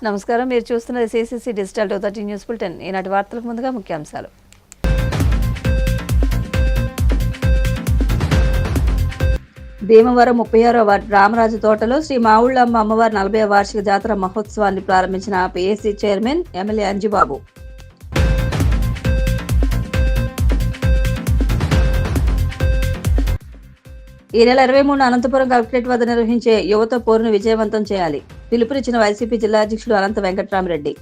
నమస్కారం, మీరు చూస్తున్నది సిసిసి డిజిటల్ 230 న్యూస్ బులెటిన్. ఈనాటి వార్తలకు ముందుగా ముఖ్యాంశాలు. భీమవరం 36వ వార్డు రామరాజు తోటలో శ్రీ మావుళ్ళమ్మ అమ్మవారి 40వ వార్షిక జాతర మహోత్సవాన్ని ప్రారంభించిన పిఎస్సి చైర్మన్ ఎమ్మెల్యే అంజిబాబు. ఈ నెల 23న అనంతపురం కలెక్టరేట్ వద్ద నిర్వహించే యువత పోరును విజయవంతం చేయాలి, పిలుపునిచ్చిన వైసీపీ జిల్లా అధ్యక్షులు అనంత వెంకట్రామరెడ్డి.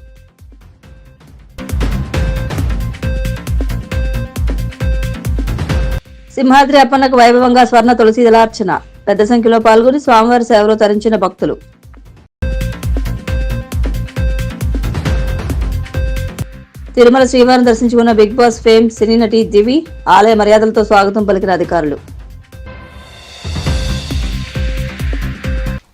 సింహాద్రి అప్పన్నకు వైభవంగా స్వర్ణ తులసి దళార్చన, పెద్ద సంఖ్యలో పాల్గొని స్వామివారి సేవలో తరించిన భక్తులు. తిరుమల శ్రీవారిని దర్శించుకున్న బిగ్ బాస్ ఫేమ్ సినీ నటి దివి ఆలయ మర్యాదలతో స్వాగతం పలికిన అధికారులు.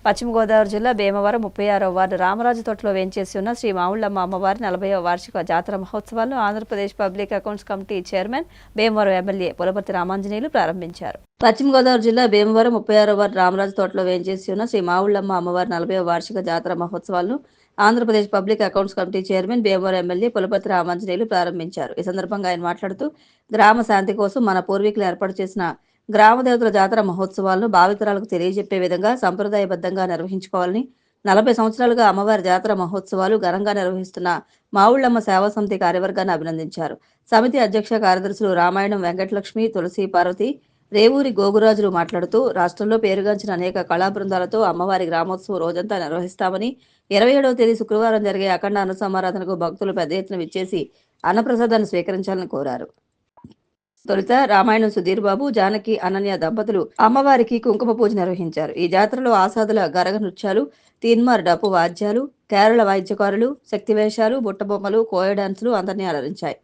పశ్చిమ గోదావరి జిల్లా భీమవరం 36వ వార్డు రామరాజు తోటలో వేంచేసి ఉన్న శ్రీ మావుళ్ళమ్మ అమ్మవారి 40వ వార్షిక జాతర మహోత్సవాలను Andhra Pradesh public accounts committee chairman Bhimavaram MLA Pulaparthi Ramanjaneyulu ప్రారంభించారు. పశ్చిమ గోదావరి జిల్లా భీమవరం 36వ వార్డు రామరాజు తోటలో వేంచేసి ఉన్న శ్రీ మావుళ్ళమ్మ అమ్మవారి 40వ వార్షిక జాతర మహోత్సవాలను Andhra Pradesh public accounts committee chairman Bhimavaram MLA Pulaparthi Ramanjaneyulu ప్రారంభించారు. ఈ సందర్భంగా ఆయన మాట్లాడుతూ గ్రామ శాంతి కోసం మన పూర్వీకులు ఏర్పాటు చేసిన గ్రామ దేవతల జాతర మహోత్సవాలను భావితరాలకు తెలియజెప్పే విధంగా సంప్రదాయబద్ధంగా నిర్వహించుకోవాలని, 40 సంవత్సరాలుగా అమ్మవారి జాతర మహోత్సవాలు ఘనంగా నిర్వహిస్తున్న మావుళ్ళమ్మ సేవా సమితి కార్యవర్గాన్ని అభినందించారు. సమితి అధ్యక్ష కార్యదర్శులు రామాయణం వెంకటలక్ష్మి, తులసి పార్వతి, రేవూరి గోగురాజులు మాట్లాడుతూ రాష్ట్రంలో పేరుగాంచిన అనేక కళా బృందాలతో అమ్మవారి గ్రామోత్సవం రోజంతా నిర్వహిస్తామని, 27వ తేదీ శుక్రవారం జరిగే అఖండ అన్నసమారాధనకు భక్తులు పెద్ద ఎత్తున విచ్చేసి అన్నప్రసాదాన్ని స్వీకరించాలని కోరారు. తొలుత రామాయణం సుధీర్ బాబు, జానకి, అనన్య దంపతులు అమ్మవారికి కుంకుమ పూజ నిర్వహించారు. ఈ జాతరలో ఆసాదుల గరగ నృత్యాలు, తీన్మార్ డప్పు వాద్యాలు, కేరళ వాయిద్యకారులు, శక్తి వేషాలు, బుట్టబొమ్మలు, కోయ డాన్సులు అందరినీ అలరించాయి.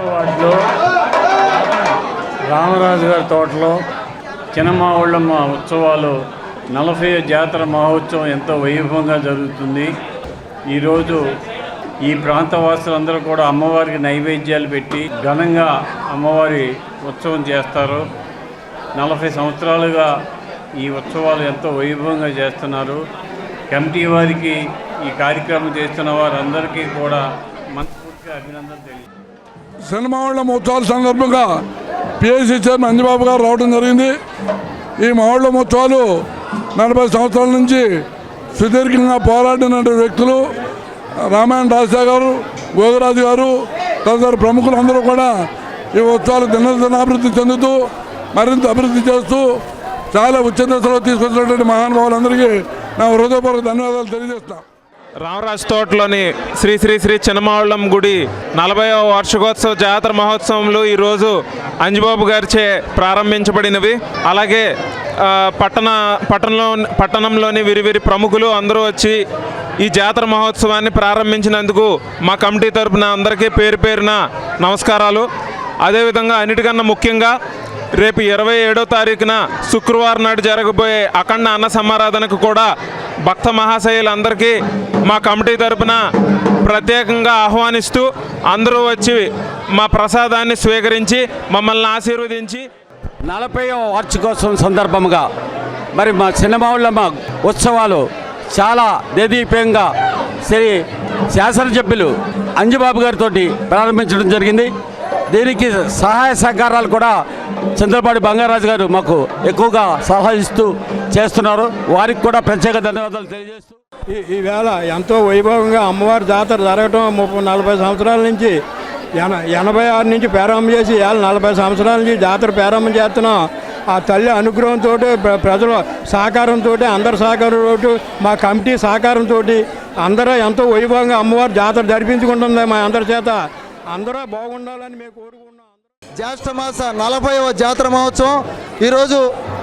వార్డులో రామరాజు గారి తోటలో చిన్నమావుళ్ళమ్మ ఉత్సవాలు 40వ జాతర మహోత్సవం ఎంతో వైభవంగా జరుగుతుంది. ఈరోజు ఈ ప్రాంతవాసులందరూ కూడా అమ్మవారికి నైవేద్యాలు పెట్టి ఘనంగా అమ్మవారి ఉత్సవం చేస్తారు. 40 సంవత్సరాలుగా ఈ ఉత్సవాలు ఎంతో వైభవంగా చేస్తున్నారు. కమిటీ వారికి, ఈ కార్యక్రమం చేస్తున్న వారందరికీ కూడా మనస్ఫూర్తిగా అభినందనలు తెలియజేస్తున్నాను. సినిమావుళ్ళ ఉత్సవాల సందర్భంగా పిఎస్సి చైర్మన్ అంజబాబు గారు రావడం జరిగింది. ఈ మావుళ్ళ ఉత్సవాలు 40 సంవత్సరాల నుంచి సుదీర్ఘంగా పోరాడిన వ్యక్తులు రామాయణ రాజా గారు, గోగరాజు గారు తదితర ప్రముఖులు అందరూ కూడా ఈ ఉత్సవాలు దినాభివృద్ధి చెందుతూ మరింత అభివృద్ధి చేస్తూ చాలా ఉచ్చ దశలో తీసుకొచ్చినటువంటి మహానుభావులందరికీ నా హృదయపూర్వక ధన్యవాదాలు తెలియజేస్తాను. రామరాజు తోటలోని శ్రీ శ్రీ శ్రీ చిన్నమావుళ్ళం గుడి 40వ వార్షికోత్సవ జాతర మహోత్సవంలో ఈరోజు అంజబాబు గారిచే ప్రారంభించబడినవి. అలాగే పట్టణంలోని విరివిరి ప్రముఖులు అందరూ వచ్చి ఈ జాతర మహోత్సవాన్ని ప్రారంభించినందుకు మా కమిటీ తరపున అందరికీ పేరు పేరున నమస్కారాలు. అదేవిధంగా అన్నిటికన్నా ముఖ్యంగా రేపు 27వ తారీఖున శుక్రవారం నాడు జరగబోయే అఖండ అన్న సమారాధనకు కూడా భక్త మహాశయులందరికీ మా కమిటీ తరపున ప్రత్యేకంగా ఆహ్వానిస్తూ అందరూ వచ్చి మా ప్రసాదాన్ని స్వీకరించి మమ్మల్ని ఆశీర్వదించి 40వ వార్షికోత్సవం సందర్భంగా మరి మా చిన్నమావుళ్ళమ్మ ఉత్సవాలు చాలా దేదీప్యంగా శ్రీ శాసనసభ్యులు అంజబాబు గారితో ప్రారంభించడం జరిగింది. దీనికి సహాయ సహకారాలు కూడా చంద్రపాటి బంగారాజు గారు మాకు ఎక్కువగా సహాయిస్తూ చేస్తున్నారు. వారికి కూడా ప్రత్యేక ధన్యవాదాలు తెలియజేస్తూ ఈవేళ ఎంతో వైభవంగా అమ్మవారి జాతర జరగటం 30-40 సంవత్సరాల నుంచి 86 నుంచి ప్రారంభం చేసి 40 సంవత్సరాల నుంచి జాతర ప్రారంభం చేస్తున్నాం. ఆ తల్లి అనుగ్రహంతో, ప్రజల సహకారంతో, అందరి సహకారంతో, మా కమిటీ సహకారంతో అందరూ ఎంతో వైభవంగా అమ్మవారి జాతర జరిపించుకుంటుంది. మా అందరి చేత అందరూ బాగుండాలని మేము కోరుకుంటున్నాం. జ్యేష్ఠ మాస 40వ జాతర మహోత్సవం ఈరోజు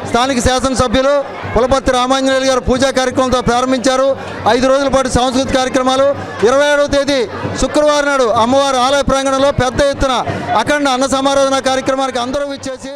స్థానిక శాసనసభ్యులు పులపర్తి రామాంజనేయులు గారు పూజా కార్యక్రమంతో ప్రారంభించారు. 5 రోజుల పాటు సాంస్కృతిక కార్యక్రమాలు. 27వ తేదీ శుక్రవారం నాడు అమ్మవారి ఆలయ ప్రాంగణంలో పెద్ద ఎత్తున అఖండ అన్న సమారాధన కార్యక్రమానికి అందరూ విచ్చేసి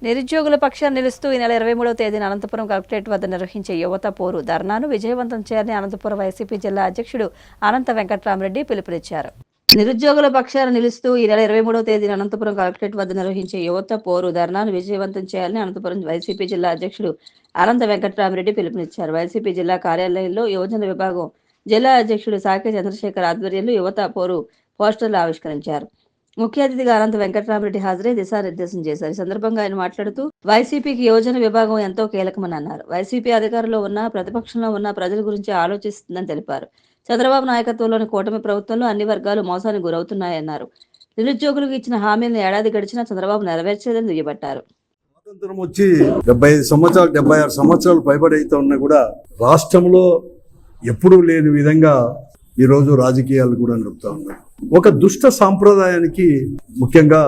నిరుద్యోగుల పక్షాన్ని నిలుస్తూ ఈ నెల 23వ తేదీన అనంతపురం కలెక్టరేట్ వద్ద నిర్వహించే యువత పోరు ధర్నాను విజయవంతం చేయాలని అనంతపురం వైసీపీ జిల్లా అధ్యక్షుడు అనంత వెంకట్రామరెడ్డి పిలుపునిచ్చారు. నిరుద్యోగుల పక్షాన నిలుస్తూ ఈ నెల 23వ తేదీన అనంతపురం కలెక్టరేట్ వద్ద నిర్వహించే యువత పోరు ధర్నాను విజయవంతం చేయాలని అనంతపురం వైసీపీ జిల్లా అధ్యక్షుడు అనంత వెంకట్రామరెడ్డి పిలుపునిచ్చారు. వైసీపీ జిల్లా కార్యాలయంలో యువజన విభాగం జిల్లా అధ్యక్షుడు సాకే చంద్రశేఖర్ ఆధ్వర్యంలో యువత పోరు పోస్టర్లు ఆవిష్కరించారు. ముఖ్య అతిథిగా అనంత వెంకట్రామరెడ్డి హాజరై దిశానిర్దేశం చేశారు. ఈ సందర్భంగా ఆయన మాట్లాడుతూ వైసీపీకి యువజన విభాగం ఎంతో కీలకమని అన్నారు. వైసీపీ అధికారంలో ఉన్న ప్రతిపక్షంలో ఉన్న ప్రజల గురించి ఆలోచిస్తుందని తెలిపారు. చంద్రబాబు నాయకత్వంలోని కూటమి ప్రభుత్వంలో అన్ని వర్గాలు మోసానికి గురవుతున్నాయన్నారు. నిరుద్యోగులకు ఇచ్చిన హామీలను ఏడాది గడిచినా చంద్రబాబు నెరవేర్చేదని దుయ్యబట్టారు. స్వాతంత్రం వచ్చి 75 సంవత్సరాలు 76 సంవత్సరాలు పైబడైతే ఉన్నా కూడా రాష్ట్రంలో ఎప్పుడూ లేని విధంగా ఈరోజు రాజకీయాలు కూడా నడుపుతా ఉన్నారు. ఒక దుష్ట సాంప్రదాయానికి ముఖ్యంగా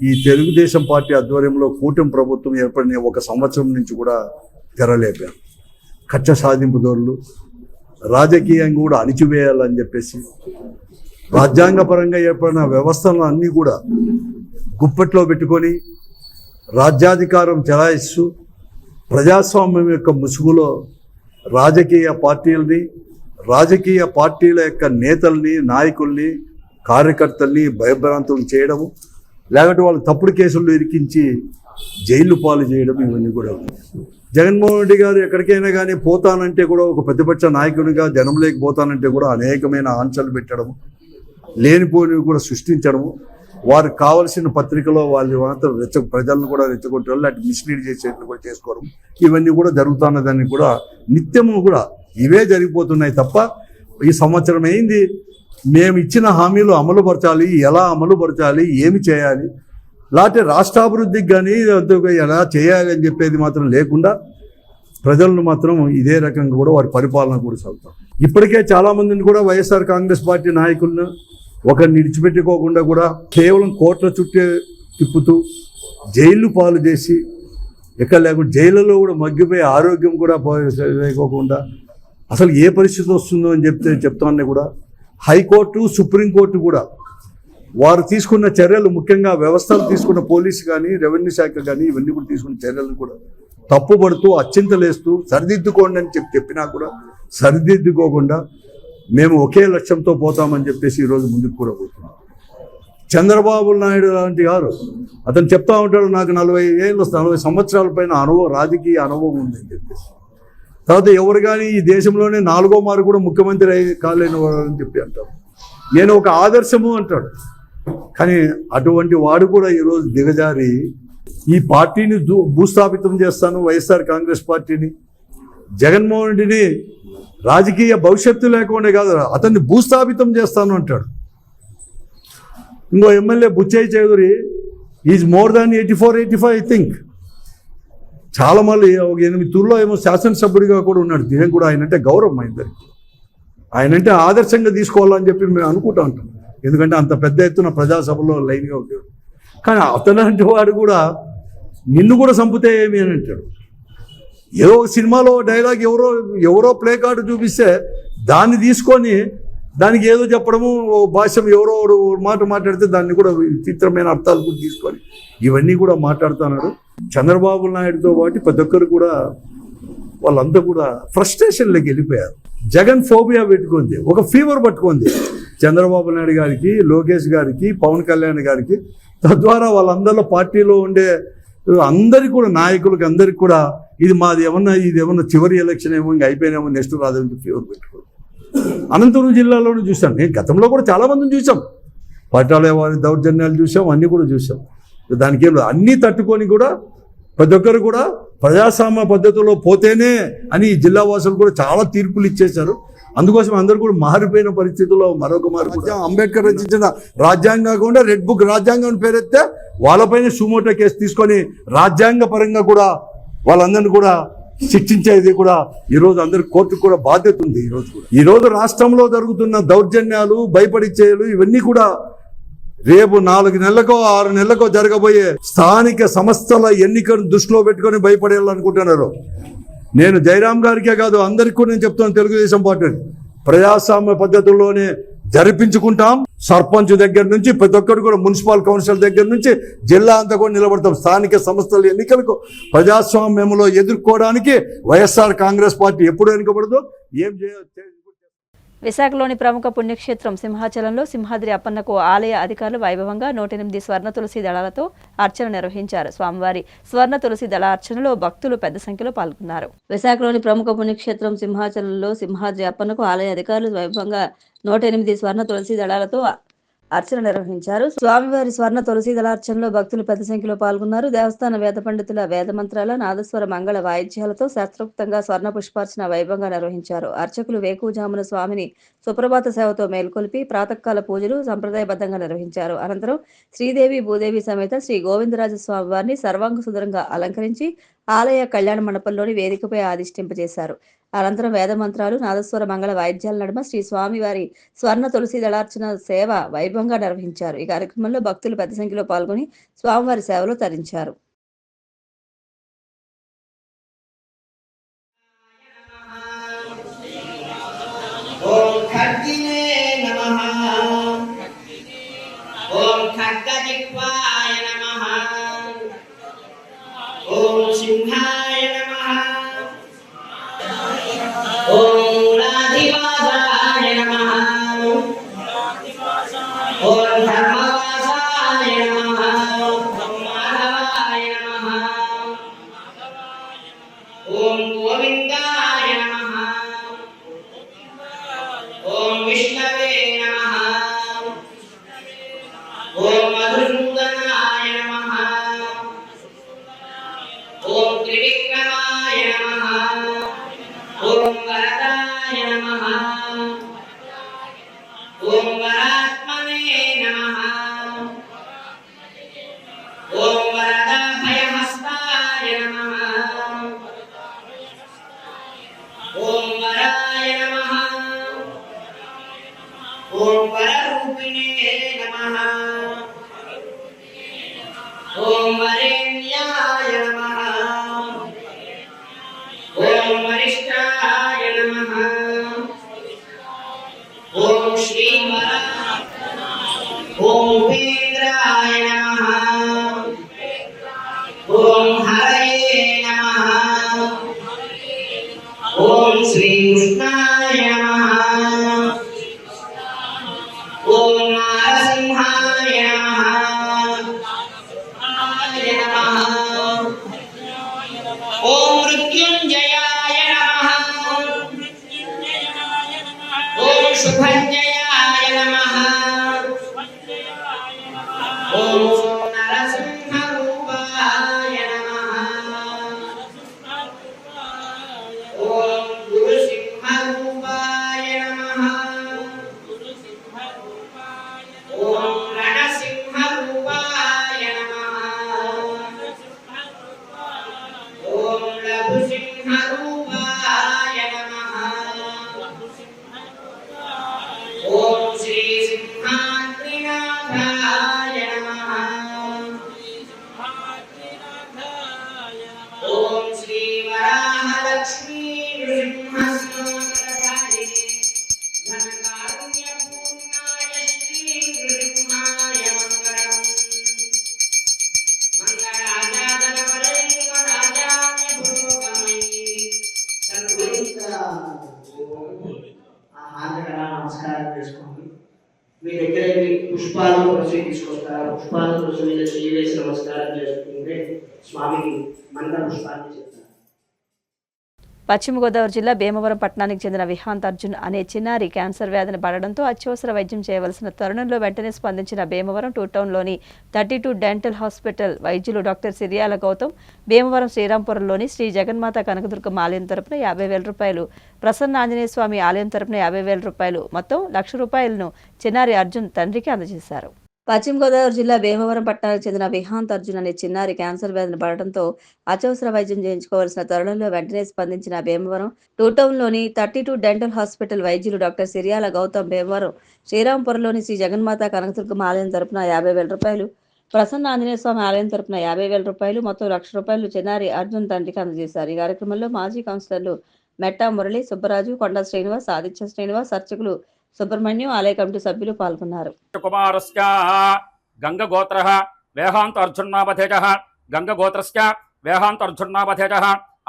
ఈ తెలుగుదేశం పార్టీ ఆధ్వర్యంలో కూటమి ప్రభుత్వం ఏర్పడిన 1 సంవత్సరం నుంచి కూడా తెరలేపారు. కక్ష సాధింపుదారులు రాజకీయంగా కూడా అణిచివేయాలని చెప్పేసి రాజ్యాంగపరంగా ఏర్పడిన వ్యవస్థలను అన్నీ కూడా గుప్పెట్లో పెట్టుకొని రాజ్యాధికారం చెలాయిస్తూ ప్రజాస్వామ్యం యొక్క ముసుగులో రాజకీయ పార్టీల యొక్క నేతల్ని, నాయకుల్ని, కార్యకర్తల్ని భయభ్రాంతులు చేయడము, లేకపోతే వాళ్ళు తప్పుడు కేసుల్లో ఇరికించి జైలు పాలు చేయడం, ఇవన్నీ కూడా ఉన్నాయి. జగన్మోహన్ రెడ్డి గారు ఎక్కడికైనా కానీ పోతానంటే కూడా ఒక ప్రతిపక్ష నాయకునిగా జనంలోకి పోతానంటే కూడా అనేకమైన ఆంక్షలు పెట్టడము, లేనిపోనివి కూడా సృష్టించడము, వారికి కావలసిన పత్రికలో వాళ్ళు మాత్రం ప్రజలను కూడా రెచ్చగొట్టే వాళ్ళు అటు మిస్లీడ్ చేసేట్లు కూడా చేసుకోవడం, ఇవన్నీ కూడా జరుగుతున్నదాన్ని కూడా నిత్యము కూడా ఇవే జరిగిపోతున్నాయి తప్ప ఈ సంవత్సరం అయింది మేము ఇచ్చిన హామీలు అమలుపరచాలి, ఎలా అమలుపరచాలి, ఏమి చేయాలి, లేకపోతే రాష్ట్రాభివృద్ధికి కానీ ఎలా చేయాలి అని చెప్పేది మాత్రం లేకుండా ప్రజలను మాత్రం ఇదే రకంగా కూడా వారి పరిపాలన కూడా సాగుతాం. ఇప్పటికే చాలామందిని కూడా వైఎస్ఆర్ కాంగ్రెస్ పార్టీ నాయకులను ఒకరిని విడిచిపెట్టుకోకుండా కూడా కేవలం కోట్ల చుట్టే తిప్పుతూ జైలు పాలు చేసి ఎక్కడ లేకుండా జైళ్ళలో కూడా మగ్గిపోయి ఆరోగ్యం కూడా లేకోకుండా అసలు ఏ పరిస్థితి వస్తుందో అని చెప్తానే కూడా హైకోర్టు, సుప్రీంకోర్టు కూడా వారు తీసుకున్న చర్యలు, ముఖ్యంగా వ్యవస్థలు తీసుకున్న పోలీసు కానీ, రెవెన్యూ శాఖ కానీ, ఇవన్నీ కూడా తీసుకున్న చర్యలను కూడా తప్పుపడుతూ అచ్చింతలేస్తూ సరిదిద్దుకోండి అని చెప్పినా కూడా సరిదిద్దుకోకుండా మేము ఒకే లక్ష్యంతో పోతామని చెప్పేసి ఈరోజు ముందుకు కూడా పోతున్నాం. చంద్రబాబు నాయుడు లాంటి గారు అతను చెప్తా ఉంటాడు, నాకు 40 సంవత్సరాల పైన రాజకీయ అనుభవం ఉందని చెప్పేసి. తర్వాత ఎవరు కానీ ఈ దేశంలోనే 4వ మారు కూడా ముఖ్యమంత్రి కాలేని వాడు అని చెప్పి అంటారు. నేను ఒక ఆదర్శము అంటాడు. కానీ అటువంటి వాడు కూడా ఈరోజు దిగజారి ఈ పార్టీని భూస్థాపితం చేస్తాను, వైఎస్ఆర్ కాంగ్రెస్ పార్టీని, జగన్మోహన్ రెడ్డిని రాజకీయ భవిష్యత్తు లేకుండా కాదు అతన్ని భూస్థాపితం చేస్తాను అంటాడు. ఇంకో MLA Butchaiah Chowdary is more than 84-85 I think. చాలా మళ్ళీ ఒక 8 తూర్లో ఏమో శాసనసభ్యుడిగా కూడా ఉన్నాడు. దీనికి కూడా ఆయనంటే గౌరవం అయిందరికి, ఆయనంటే ఆదర్శంగా తీసుకోవాలని చెప్పి మేము అనుకుంటా ఉంటాం. ఎందుకంటే అంత పెద్ద ఎత్తున ప్రజాసభలో లైన్గా ఉంటాడు. కానీ అతనంటే వాడు కూడా నిన్ను కూడా చంపితే ఏమి అని అంటాడు. ఏదో ఒక సినిమాలో డైలాగ్ ఎవరో ప్లే కార్డు చూపిస్తే దాన్ని తీసుకొని దానికి ఏదో చెప్పడము, భాష్యం ఎవరో మాట మాట్లాడితే దాన్ని కూడా విచిత్రమైన అర్థాలు కూడా తీసుకొని ఇవన్నీ కూడా మాట్లాడుతున్నాడు. చంద్రబాబు నాయుడుతో పాటు ప్రతి ఒక్కరు కూడా వాళ్ళంతా కూడా ఫ్రస్ట్రేషన్లోకి వెళ్ళిపోయారు. జగన్ ఫోబియా పెట్టుకుంది, ఒక ఫీవర్ పట్టుకుంది చంద్రబాబు నాయుడు గారికి, లోకేష్ గారికి, పవన్ కళ్యాణ్ గారికి. తద్వారా వాళ్ళందరిలో పార్టీలో ఉండే అందరికీ కూడా, నాయకులకి అందరికి కూడా ఇది ఏమన్నా చివరి ఎలక్షన్ ఏమో ఇంకా అయిపోయినామో, నెక్స్ట్ రాదని ఫీవర్ పెట్టుకోండి. అనంతపురం జిల్లాలోనే చూసాం, నేను గతంలో కూడా చాలామందిని చూసాం, పట్టాలే వారి దౌర్జన్యాలు చూసాం, అన్నీ కూడా చూసాం. దానికి ఏం అన్నీ తట్టుకొని కూడా ప్రతి ఒక్కరు కూడా ప్రజాస్వామ్య పద్ధతిలో పోతేనే అని ఈ జిల్లా వాసులు కూడా చాలా తీర్పులు ఇచ్చేశారు. అందుకోసం అందరూ కూడా మారిపోయిన పరిస్థితుల్లో మరొక అంబేద్కర్ రచించిన రాజ్యాంగం కాకుండా రెడ్ బుక్ రాజ్యాంగం పేరెత్తే వాళ్ళపైన సుమోటో కేసు తీసుకొని రాజ్యాంగ పరంగా కూడా వాళ్ళందరినీ కూడా శిక్షించేది కూడా ఈరోజు అందరి కోర్టుకు కూడా బాధ్యత ఉంది. ఈరోజు రాష్ట్రంలో జరుగుతున్న దౌర్జన్యాలు, భయపడిచ్చేలు ఇవన్నీ కూడా రేపు 4 నెలలకో 6 నెలలకో జరగబోయే స్థానిక సంస్థల ఎన్నికను దృష్టిలో పెట్టుకొని భయపడేయాలనుకుంటున్నారు. నేను జయరాం గారికే కాదు అందరికీ కూడా నేను చెప్తాను, తెలుగుదేశం పార్టీ ప్రజాస్వామ్య పద్ధతుల్లోనే జరిపించుకుంటాం. సర్పంచ్ దగ్గర నుంచి ప్రతి ఒక్కరు కూడా, మున్సిపల్ కౌన్సిల్ దగ్గర నుంచి జిల్లా అంతా కూడా నిలబడతాం. స్థానిక సంస్థల ఎన్నికలకు ప్రజాస్వామ్యంలో ఎదుర్కోవడానికి వైఎస్ఆర్ కాంగ్రెస్ పార్టీ ఎప్పుడు వెనుకబడదో ఏం చేయాలి. విశాఖలోని ప్రముఖ పుణ్యక్షేత్రం సింహాచలంలో సింహాద్రి అప్పన్నకు ఆలయ అధికారులు వైభవంగా 108 స్వర్ణ తులసి దళాలతో అర్చన నిర్వహించారు. స్వామివారి స్వర్ణ తులసి దళ అర్చనలో భక్తులు పెద్ద సంఖ్యలో పాల్గొన్నారు. విశాఖలోని ప్రముఖ పుణ్యక్షేత్రం సింహాచలంలో సింహాద్రి అప్పన్నకు ఆలయ అధికారులు వైభవంగా 108 స్వర్ణ తులసి దళాలతో అర్చన నిర్వహించారు. స్వామివారి స్వర్ణ తులసి దళార్చనలో భక్తులు పెద్ద సంఖ్యలో పాల్గొన్నారు. దేవస్థాన వేద పండితుల వేద మంత్రాల నాదస్వర మంగళ వాయిద్యాలతో శాస్త్రోక్తంగా స్వర్ణ పుష్పార్చన వైభవంగా నిర్వహించారు. అర్చకులు వేకువజామున స్వామిని సుప్రభాత సేవతో మేల్కొల్పి ప్రాతకాల పూజలు సంప్రదాయబద్ధంగా నిర్వహించారు. అనంతరం శ్రీదేవి భూదేవి సమేత శ్రీ గోవిందరాజ స్వామి వారిని సర్వాంగ సుందరంగా అలంకరించి ఆలయ కళ్యాణ మండపంలోని వేదికపై ఆదిష్టింపజేశారు. అనంతరం వేద మంత్రాలు నాదస్వర మంగళ వాయిద్యాల నడుమ శ్రీ స్వామివారి స్వర్ణ తులసి దళార్చన సేవ వైభవంగా నిర్వహించారు. ఈ కార్యక్రమంలో భక్తులు పెద్ద సంఖ్యలో పాల్గొని స్వామివారి సేవలో తరించారు. నమస్కారం చేసుకోండి. మీ దగ్గర పుష్పాలు తులసి తీసుకొస్తారు. పుష్పాలు తులసి మీద చేయి వేసి నమస్కారం చేసుకుంటే స్వామికి మంగళ పుష్పాన్ని చెప్తారు. పశ్చిమ గోదావరి జిల్లా భీమవరం పట్టణానికి చెందిన విహాంత్ అర్జున్ అనే చిన్నారి క్యాన్సర్ వ్యాధిని పడడంతో అత్యవసర వైద్యం చేయవలసిన తరుణంలో వెంటనే స్పందించిన భీమవరం 2 టౌన్లోని 32 డెంటల్ హాస్పిటల్ వైద్యులు డాక్టర్ సిరియాల గౌతమ్ భీమవరం శ్రీరాంపురంలోని శ్రీ జగన్మాత కనకదుర్గమ్మ ఆలయం తరపున 50,000 రూపాయలు, ప్రసన్న ఆంజనేయ స్వామి ఆలయం తరపున 50,000 రూపాయలు, మొత్తం 1,00,000 రూపాయలను చిన్నారి అర్జున్ తండ్రికి అందజేశారు. పశ్చిమ గోదావరి జిల్లా భీమవరం పట్టణానికి చెందిన విహాంత్ అర్జున్ అనే చిన్నారి క్యాన్సర్ వ్యాధిని పడడంతో అత్యవసర వైద్యం చేయించుకోవాల్సిన తరుణంలో వెంటనే స్పందించిన భీమవరం 2 టౌన్లోని 32 డెంటల్ హాస్పిటల్ వైద్యులు డాక్టర్ సిరియాల గౌతమ్ భీమవరం శ్రీరాంపురంలోని శ్రీ జగన్మాత కనకదుర్గమ్మ ఆలయం తరపున 50,000 రూపాయలు, ప్రసన్న ఆంజనేయ స్వామి ఆలయం తరపున 50,000 రూపాయలు, మొత్తం 1,00,000 రూపాయలు చిన్నారి అర్జున్ తండ్రికి అందజేశారు. ఈ కార్యక్రమంలో మాజీ కౌన్సిలర్లు మెట్టా మురళి, సుబ్బరాజు, కొండ శ్రీనివాస్, ఆదిత్య శ్రీనివాస్, అర్చకులు సుబ్రహ్మణ్యం, ఆలయ కమిటీ సభ్యులు పాల్గొన్నారు. కుమారస్య గంగగోత్ర వేహాంత అర్జున్నావధేజ గంగగోత్రస్య వేహాంత అర్జున్నావధేజ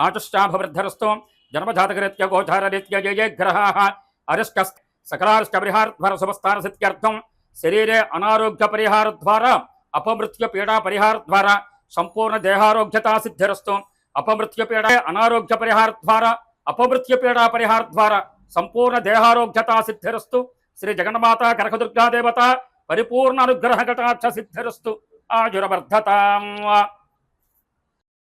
ఆచుశ్చాభవృద్ధరస్తు జన్మజాతకరీత్య గోచారరీత్య ఏ గ్రహాः అరిష్ట सकलार्ष्टपरिहारद्वारा शुभस्थानसिद्ध्यर्थं शरीरे अनारोग्यपरिहारद्वारा अपमृत्युपीडापरिहारद्वारा सम्पूर्णदेहारोग्यता सिद्धिरस्तु अपमृत्युपीडा अनारोग्यपरिहारद्वारा अपमृत्युपीडापरिहारद्वारा सम्पूर्णदेहारोग्यता सिद्धिरस्तु श्री जगन्माता कनकदुर्गा देवता परिपूर्ण अनुग्रह कटाक्ष सिद्धिरस्तु आयुर्वर्धताम्।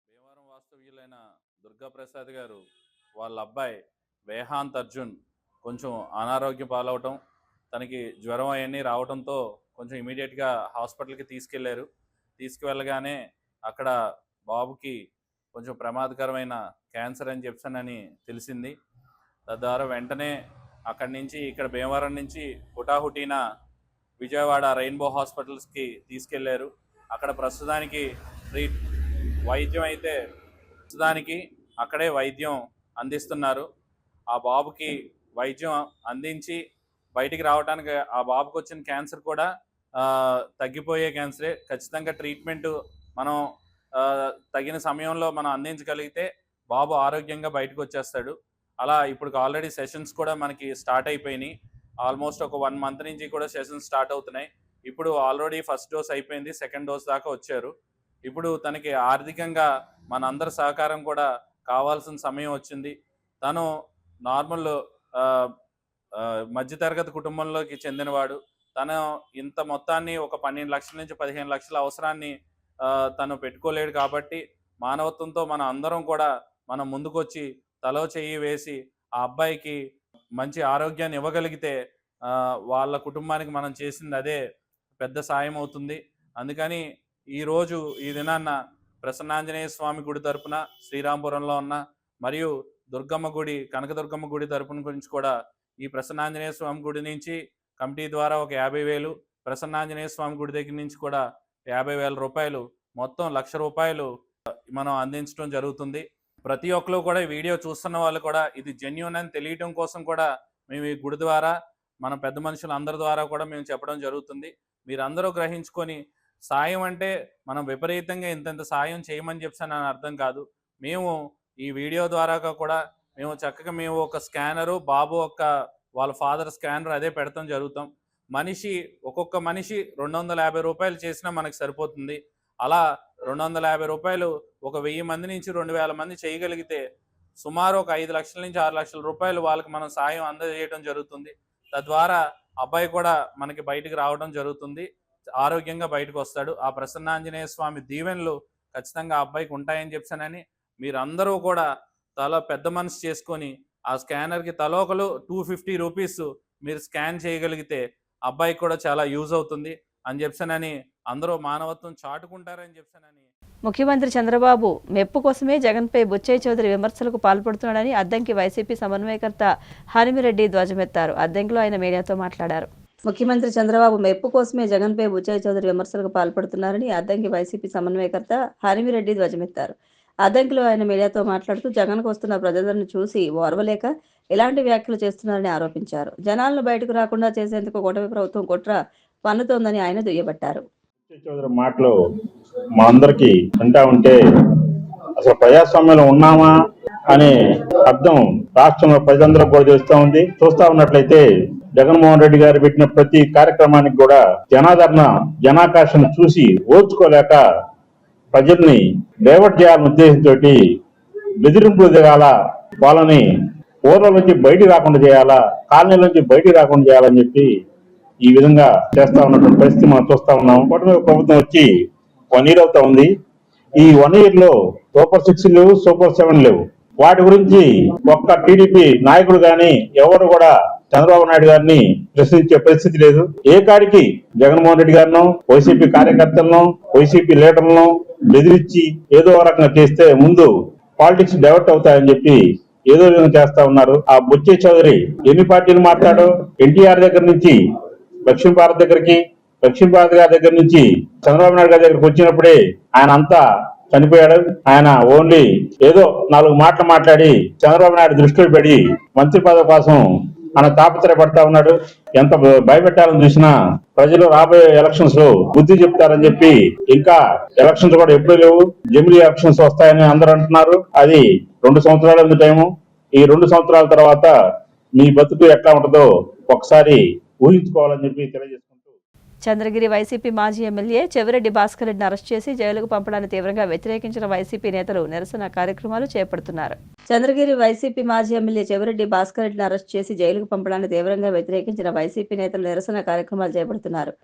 భీమవరం వాస్తవ్యులైన దుర్గాప్రసాద్ గారు వాళ్ళ అబ్బాయి వేహాంత్ అర్జున్ కొంచెం అనారోగ్యం పాలవటం, తనకి జ్వరం అవన్నీ రావడంతో కొంచెం ఇమీడియట్గా హాస్పిటల్కి తీసుకువెళ్ళగానే అక్కడ బాబుకి కొంచెం ప్రమాదకరమైన క్యాన్సర్ అని చెప్పానని తెలిసింది. తద్వారా వెంటనే అక్కడి నుంచి ఇక్కడ భీమవరం నుంచి హుటాహుటీన విజయవాడ రెయిన్బో హాస్పిటల్స్కి తీసుకెళ్లారు. అక్కడ ప్రస్తుతానికి వైద్యం అయితే అక్కడే వైద్యం అందిస్తున్నారు. ఆ బాబుకి వైద్యం అందించి బయటికి రావడానికి ఆ బాబుకి వచ్చిన క్యాన్సర్ కూడా తగ్గిపోయే క్యాన్సరే. ఖచ్చితంగా ట్రీట్మెంట్ మనం తగిన సమయంలో మనం అందించగలిగితే బాబు ఆరోగ్యంగా బయటకు వచ్చేస్తాడు. అలా ఇప్పుడు ఆల్రెడీ సెషన్స్ కూడా మనకి స్టార్ట్ అయిపోయినాయి. ఆల్మోస్ట్ ఒక 1 మంత్ నుంచి కూడా సెషన్స్ స్టార్ట్ అవుతున్నాయి. ఇప్పుడు ఆల్రెడీ ఫస్ట్ డోస్ అయిపోయింది, సెకండ్ డోస్ దాకా వచ్చారు. ఇప్పుడు తనకి ఆర్థికంగా మన అందరి సహకారం కూడా కావాల్సిన సమయం వచ్చింది. తను నార్మల్ మధ్యతరగతి కుటుంబంలోకి చెందినవాడు. తను ఇంత మొత్తాన్ని ఒక 12 లక్షల నుంచి 15 లక్షల అవసరాన్ని తను పెట్టుకోలేడు. కాబట్టి మానవత్వంతో మన అందరం కూడా మనం ముందుకొచ్చి తలో చెయ్యి వేసి ఆ అబ్బాయికి మంచి ఆరోగ్యాన్ని ఇవ్వగలిగితే వాళ్ళ కుటుంబానికి మనం చేసింది అదే పెద్ద సాయం అవుతుంది. అందుకని ఈరోజు ఈ దినాన్న ప్రసన్నాంజనేయ స్వామి గుడి తరపున శ్రీరాంపురంలో ఉన్న మరియు దుర్గమ్మ గుడి కనకదుర్గమ్మ గుడి తరపున గురించి కూడా ఈ ప్రసన్నాంజనేయ స్వామి గుడి నుంచి కమిటీ ద్వారా ఒక 50,000, ప్రసన్నాంజనేయ స్వామి గుడి దగ్గర నుంచి కూడా 50,000 రూపాయలు, మొత్తం 1,00,000 రూపాయలు మనం అందించడం జరుగుతుంది. ప్రతి ఒక్కరు కూడా ఈ వీడియో చూస్తున్న వాళ్ళు కూడా ఇది జెన్యూన్ అని తెలియటం కోసం కూడా మేము ఈ గుడి ద్వారా మన పెద్ద మనుషులు అందరి ద్వారా కూడా మేము చెప్పడం జరుగుతుంది. మీరందరూ గ్రహించుకొని సాయం అంటే మనం విపరీతంగా ఇంత సాయం చేయమని చెప్పాను అని అర్థం కాదు. మేము ఈ వీడియో ద్వారా కూడా మేము చక్కగా మేము ఒక స్కానరు, బాబు వాళ్ళ ఫాదర్ స్కానర్ అదే పెడతాం జరుగుతాం. ఒక్కొక్క మనిషి 250 రూపాయలు చేసినా మనకు సరిపోతుంది. అలా 250 రూపాయలు ఒక 1000 మంది నుంచి 2000 మంది చేయగలిగితే సుమారు ఒక 5 లక్షల నుంచి 6 లక్షల రూపాయలు వాళ్ళకి మనం సాయం అందజేయడం జరుగుతుంది. తద్వారా అబ్బాయి కూడా మనకి బయటికి రావడం జరుగుతుంది, ఆరోగ్యంగా బయటకు వస్తాడు. ఆ ప్రసన్నాంజనేయ స్వామి దీవెనలు ఖచ్చితంగా అబ్బాయికి ఉంటాయని చెప్పానని మీరందరూ కూడా పెద్ద మనసు చేసుకొని ఆ స్కానర్కి తలోకలు 250 రూపీస్ మీరు స్కాన్ చేయగలిగితే అబ్బాయికి కూడా చాలా యూజ్ అవుతుంది అని చెప్పానని అందరూ మానవత్వం చాటుకుంటారని చెప్పానని. ముఖ్యమంత్రి చంద్రబాబు మెప్పు కోసమే జగన్పై బుచ్చయ్య చౌదరి విమర్శలకు పాల్పడుతున్నాడని అద్దంకి వైసీపీ సమన్వయకర్త హరిమిరెడ్డి ధ్వజమెత్తారు. అద్దంకిలో ఆయన మీడియాతో మాట్లాడారు. ముఖ్యమంత్రి చంద్రబాబు మెప్పు కోసమే జగన్పై బుచ్చయ్య చౌదరి విమర్శలకు పాల్పడుతున్నారని అద్దంకి వైసీపీ సమన్వయకర్త హరిమిరెడ్డి ధ్వజమెత్తారు. అద్దంకిలో ఆయన మీడియాతో మాట్లాడుతూ జగన్కు వస్తున్న ప్రజలను చూసి ఓర్వలేక ఇలాంటి వ్యాఖ్యలు చేస్తున్నారని ఆరోపించారు. జనాలను బయటకు రాకుండా చేసేందుకు కూటమి ప్రభుత్వం కుట్ర పన్నుతోందని ఆయన దుయ్యబట్టారు. చౌదరి మాటలు మా అందరికి వింటా ఉంటే అసలు ప్రజాస్వామ్యంలో ఉన్నామా అనే అర్థం రాష్ట్రంలో ప్రజలందరూ కూడా చూస్తా ఉన్నట్లయితే జగన్మోహన్ రెడ్డి గారు పెట్టిన ప్రతి కార్యక్రమానికి కూడా జనాకర్షణ చూసి ఓర్చుకోలేక ప్రజల్ని డైవర్ట్ చేయాలనే ఉద్దేశంతో బెదిరింపులు దిగాల, వాళ్ళని ఊర్ల నుంచి బయటికి రాకుండా చేయాలా, కాలనీల నుంచి బయటికి రాకుండా చేయాలని చెప్పి ఈ విధంగా చేస్తా ఉన్నటువంటి పరిస్థితి మనం చూస్తా ఉన్నాం. కూటమి ప్రభుత్వం వచ్చి 1 year అవుతా ఉంది. ఈ 1 year లో సూపర్ 6 లేవు, సూపర్ 7 లేవు. వాటి గురించి ఒక్క టీడీపీ నాయకుడు గాని ఎవరు కూడా చంద్రబాబు నాయుడు గారిని ప్రశ్నించే పరిస్థితి లేదు. ఏ కాడికి జగన్మోహన్ రెడ్డి గారిను, వైసీపీ కార్యకర్తలను, వైసీపీ లీడర్లను బెదిరించి ఏదో రకంగా చేస్తే ముందు పాలిటిక్స్ డైవర్ట్ అవుతాయని చెప్పి ఏదో విధంగా చేస్తా ఉన్నారు. ఆ బుచ్చయ్య చౌదరి ఎన్ని పార్టీలు మాట్లాడు, ఎన్టీఆర్ దగ్గర నుంచి లక్ష్మీ భారత్ దగ్గరికి, లక్ష్మీ భారత్ గారి దగ్గర నుంచి చంద్రబాబు నాయుడు గారి దగ్గరికి వచ్చినప్పుడే ఆయన అంతా చనిపోయాడు. ఆయన ఓన్లీ ఏదో 4 మాటలు మాట్లాడి చంద్రబాబు నాయుడు దృష్టిలో పడి మంత్రి పదవి కోసం ఆయన తాపత్రయపడతా ఉన్నాడు. ఎంత భయపెట్టాలని చూసినా ప్రజలు రాబోయే ఎలక్షన్స్ లో బుద్ధి చెప్తారని చెప్పి ఇంకా ఎలక్షన్స్ కూడా ఎప్పుడు లేవు, జమిలీ ఎలక్షన్స్ వస్తాయని అందరూ అంటున్నారు. అది 2 సంవత్సరాల టైము. ఈ 2 సంవత్సరాల తర్వాత మీ బతుకు ఎట్లా ఉంటుందో ఒకసారి ఊహించుకోవాలని చెప్పి తెలియజేసుకుంటూ చంద్రగిరి వైసీపీ మాజీ ఎమ్మెల్యే చెవిరెడ్డి భాస్కర్ రెడ్డిని అరెస్ట్ చేసి జైలుకు పంపడాన్ని తీవ్రంగా వ్యతిరేకించిన వైసీపీ నేతలు నిరసన కార్యక్రమాలు చేపడుతున్నారు. చంద్రగిరి వైసీపీ మాజీ ఎమ్మెల్యే చెవిరెడ్డి భాస్కర్ రెడ్డిని అరెస్ట్ చేసి జైలుకు పంపడాన్ని తీవ్రంగా వ్యతిరేకించిన వైసీపీ నేతలు నిరసన కార్యక్రమాలు చేపడుతున్నారు.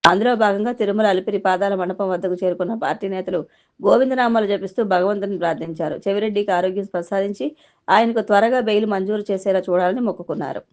అందులో భాగంగా తిరుమల అలిపిరి పాదాల మండపం వద్దకు చేరుకున్న పార్టీ నేతలు గోవిందనామాలు జపిస్తూ భగవంతుని ప్రార్థించారు. చెవిరెడ్డికి ఆరోగ్యం ప్రసాదించి ఆయనకు త్వరగా బెయిల్ మంజూరు చేసేలా చూడాలని మొక్కుకున్నారు.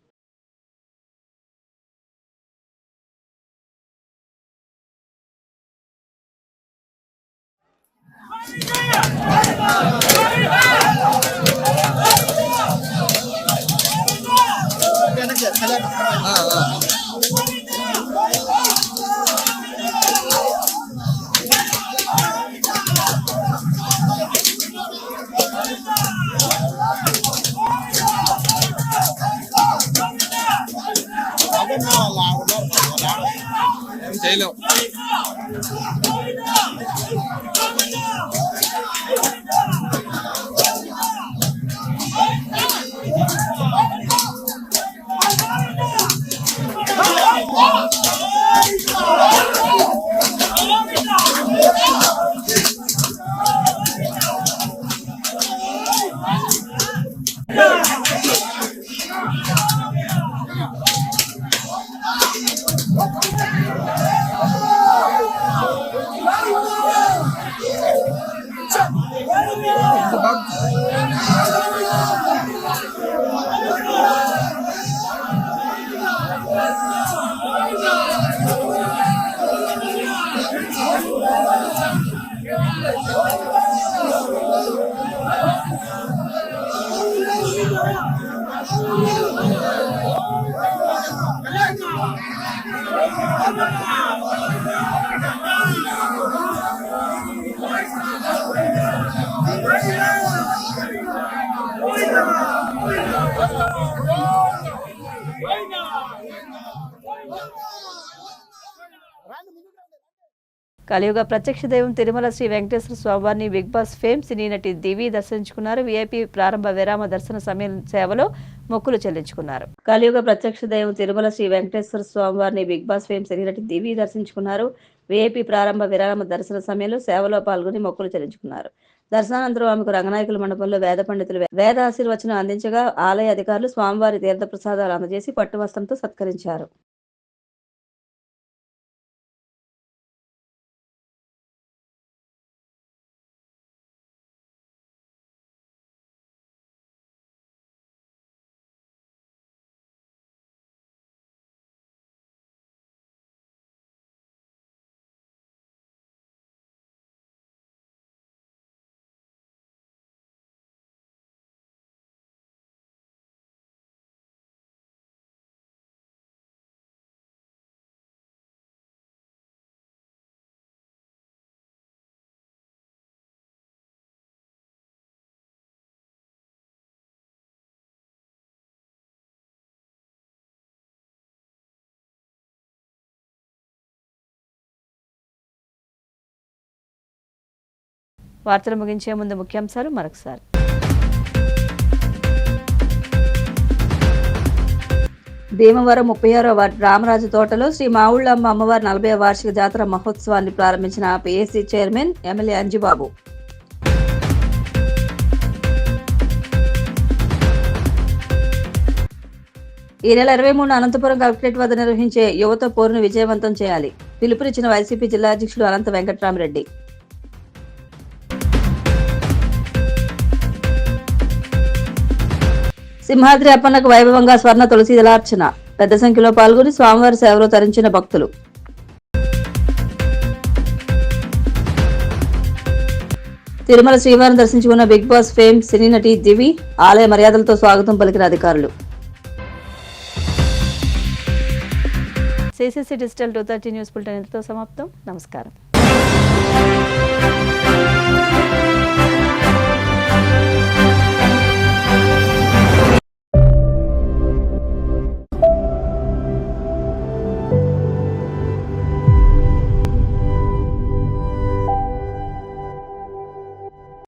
కలియుగ ప్రత్యక్ష దైవం తిరుమల శ్రీ వెంకటేశ్వర స్వామివారిని బిగ్ బాస్ ఫేమ్ సినీ నటి దివి దర్శించుకున్నారు. వీఐపీ ప్రారంభ విరామ దర్శన సమయం సేవలో మొక్కులు చెల్లించుకున్నారు. కలియుగ ప్రత్యక్ష దైవం తిరుమల శ్రీ వెంకటేశ్వర స్వామివారిని బిగ్ బాస్ ఫేమ్ సినీ నటి దివి దర్శించుకున్నారు. వీఐపీ ప్రారంభ విరామ దర్శన సమయంలో సేవలో పాల్గొని మొక్కులు చెల్లించుకున్నారు. దర్శనానంతరం ఆమెకు రంగనాయకుల మండపంలో వేద పండితులు వేద ఆశీర్వచనం అందించగా ఆలయ అధికారులు స్వామివారి తీర్థ ప్రసాదాలు అందజేసి పట్టు వస్త్రంతో సత్కరించారు. వార్తలు ముగించే ముందు ముఖ్యాంశాలు మరొకసారి. భీమవరం 36వ వార్డు రామరాజు తోటలో శ్రీ మావుళ్ళమ్మ అమ్మవారి 40వ వార్షిక జాతర మహోత్సవాన్ని ప్రారంభించిన పిఎస్సి చైర్మన్ ఎమ్మెల్యే అంజిబాబు. ఈ నెల 23న అనంతపురం కలెక్టరేట్ వద్ద నిర్వహించే యువత పోరును విజయవంతం చేయాలి. పిలుపునిచ్చిన వైసీపీ జిల్లా అధ్యక్షుడు అనంత వెంకట్రామరెడ్డి. సింహాద్రి అప్పన్నకు వైభవంగా స్వర్ణ తులసి దళార్చన. పెద్ద సంఖ్యలో పాల్గొని స్వామివారి సేవలో తరించిన భక్తులు. తిరుమల శ్రీవారిని దర్శించుకున్న బిగ్ బాస్ ఫేమ్ సినీ నటి దివి ఆలయ మర్యాదలతో స్వాగతం పలికిన అధికారులు. సిసిసి డిజిటల్ 230 న్యూస్ బులెటిన్ ఇంతతో సమాప్తం. నమస్కారం.